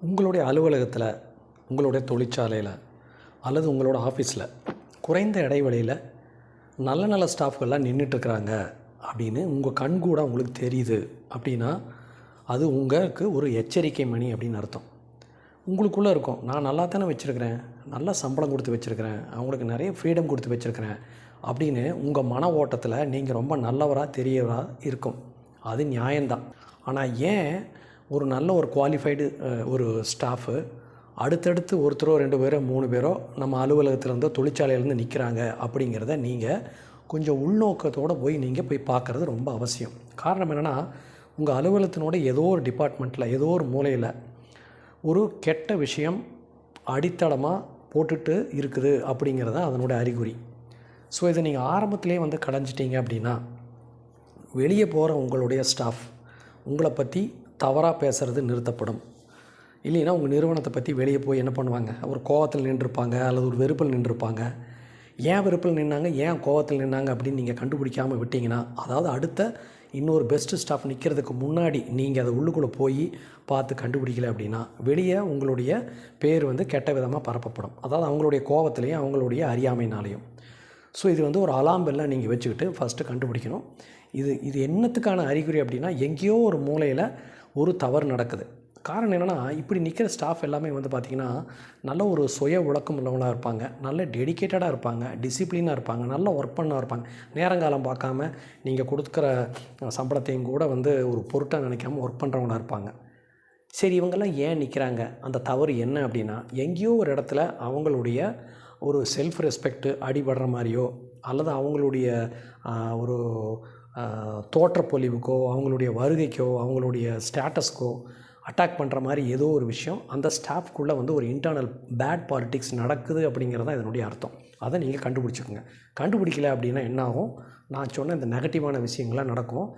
உங்களுடைய அலுவலகத்தில், உங்களுடைய தொழிற்சாலையில் அல்லது உங்களோட ஆஃபீஸில் குறைந்த இடைவெளியில் நல்ல நல்ல ஸ்டாஃப்கள்லாம் நின்றுட்டுருக்குறாங்க அப்படின்னு உங்கள் கண்கூட உங்களுக்கு தெரியுது அப்படின்னா அது உங்களுக்கு ஒரு எச்சரிக்கை மணி அப்படின்னு அர்த்தம். உங்களுக்குள்ளே இருக்கும், நான் நல்லா தானே வச்சுருக்கிறேன், நல்ல சம்பளம் கொடுத்து வச்சுருக்கிறேன், அவங்களுக்கு நிறைய ஃப்ரீடம் கொடுத்து வச்சுருக்கிறேன் அப்படின்னு உங்கள் மன ஓட்டத்தில் நீங்கள் ரொம்ப நல்லவராக தெரியவராக இருக்கும். அது நியாயம்தான். ஆனால் ஏன் ஒரு நல்ல ஒரு குவாலிஃபைடு ஒரு ஸ்டாஃபு அடுத்தடுத்து ஒருத்தரோ 2 பேரோ 3 பேரோ நம்ம அலுவலகத்திலேருந்தோ தொழிற்சாலையிலேருந்து நிற்கிறாங்க அப்படிங்கிறத நீங்கள் கொஞ்சம் உள்நோக்கத்தோடு நீங்கள் போய் பார்க்குறது ரொம்ப அவசியம். காரணம் என்னென்னா, உங்கள் அலுவலகத்தினோட ஏதோ ஒரு டிபார்ட்மெண்ட்டில் ஏதோ ஒரு மூலையில் ஒரு கெட்ட விஷயம் அடித்தளமாக போட்டுட்டு இருக்குது அப்படிங்கிறது தான் அதனோட அறிகுறி. ஸோ இதை நீங்கள் ஆரம்பத்திலே களைஞ்சிட்டிங்க அப்படின்னா வெளியே போகிற உங்களுடைய ஸ்டாஃப் உங்களை பற்றி தவறாக பேசுகிறது நிறுத்தப்படும். இல்லைன்னா உங்கள் நிறுவனத்தை பற்றி வெளியே போய் என்ன பண்ணுவாங்க, ஒரு கோவத்தில் நின்றுருப்பாங்க அல்லது ஒரு வெறுப்பில் நின்றுருப்பாங்க. ஏன் வெறுப்பில் நின்னாங்க, ஏன் கோவத்தில் நின்னாங்க அப்படின்னு நீங்கள் கண்டுபிடிக்காமல் விட்டிங்கன்னா, அதாவது அடுத்த இன்னொரு பெஸ்ட்டு ஸ்டாஃப் நிற்கிறதுக்கு முன்னாடி நீங்கள் அதை உள்ளுக்குள்ளே போய் பார்த்து கண்டுபிடிக்கல அப்படின்னா வெளியே உங்களுடைய பேர் கெட்ட விதமாக பரப்பப்படும். அதாவது அவங்களுடைய கோவத்திலையும் அவங்களுடைய அறியாமையினாலையும். ஸோ இது ஒரு அலாம் பெல்லாம் நீங்கள் வச்சுக்கிட்டு ஃபஸ்ட்டு கண்டுபிடிக்கணும். இது என்னத்துக்கான அறிகுறி அப்படின்னா, எங்கேயோ ஒரு மூலையில் ஒரு தவறு நடக்குது. காரணம் என்னென்னா, இப்படி நிற்கிற ஸ்டாஃப் எல்லாமே பார்த்திங்கன்னா நல்ல ஒரு சுய ஒழுக்கம் உள்ளவங்களாக இருப்பாங்க, நல்ல டெடிக்கேட்டடாக இருப்பாங்க, டிசிப்ளினாக இருப்பாங்க, நல்ல ஒர்க் பண்ணாக இருப்பாங்க. நேரங்காலம் பார்க்காம நீங்கள் கொடுக்குற சம்பளத்தையும் கூட ஒரு பொருட்டாக நினைக்காம ஒர்க் பண்ணுறவங்களாக இருப்பாங்க. சரி, இவங்கெல்லாம் ஏன் நிற்கிறாங்க, அந்த தவறு என்ன அப்படின்னா, எங்கேயோ ஒரு இடத்துல அவங்களுடைய ஒரு செல்ஃப் ரெஸ்பெக்ட்டு அடிபடுற மாதிரியோ அல்லது அவங்களுடைய ஒரு தோற்றப்பொலிவுக்கோ அவங்களுடைய வருகைக்கோ அவங்களுடைய ஸ்டேட்டஸ்க்கோ அட்டாக் பண்ணுற மாதிரி ஏதோ ஒரு விஷயம் அந்த ஸ்டாஃப்குள்ளே ஒரு இன்டர்னல் பேட் பாலிட்டிக்ஸ் நடக்குது அப்படிங்கிறது தான் இதனுடைய அர்த்தம். அதை நீங்கள் கண்டுபிடிச்சிக்கோங்க. கண்டுபிடிக்கல அப்படின்னா என்னாகும், நான் சொன்ன இந்த நெகட்டிவான விஷயங்கள்லாம் நடக்கும்.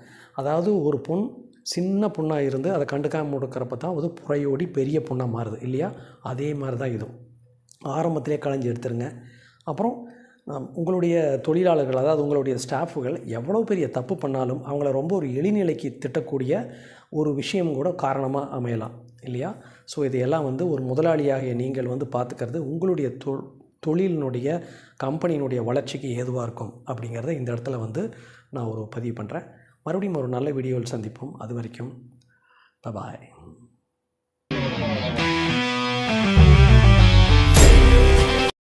அதாவது ஒரு பொண் சின்ன பொண்ணாக இருந்து அதை கண்டுக்காமல் கொடுக்குறப்ப தான் புறையோடி பெரிய பொண்ணாக மாறுது இல்லையா? அதே மாதிரி தான் இதுவும். ஆரம்பத்திலே களைஞ்சி எடுத்துருங்க. அப்புறம் உங்களுடைய தொழிலாளர்கள், அதாவது உங்களுடைய ஸ்டாஃபுகள் எவ்வளோ பெரிய தப்பு பண்ணாலும் அவங்கள ரொம்ப ஒரு எளிநிலைக்கு திட்டக்கூடிய ஒரு விஷயம் கூட காரணமாக அமையலாம் இல்லையா? ஸோ இதையெல்லாம் ஒரு முதலாளியாகிய நீங்கள் பார்த்துக்கிறது உங்களுடைய தொழிலினுடைய கம்பெனியினுடைய வளர்ச்சிக்கு ஏதுவாக இருக்கும் அப்படிங்கிறத இந்த இடத்துல நான் ஒரு பதிவு பண்ணுறேன். மறுபடியும் ஒரு நல்ல வீடியோவில் சந்திப்போம். அது வரைக்கும் பாய்.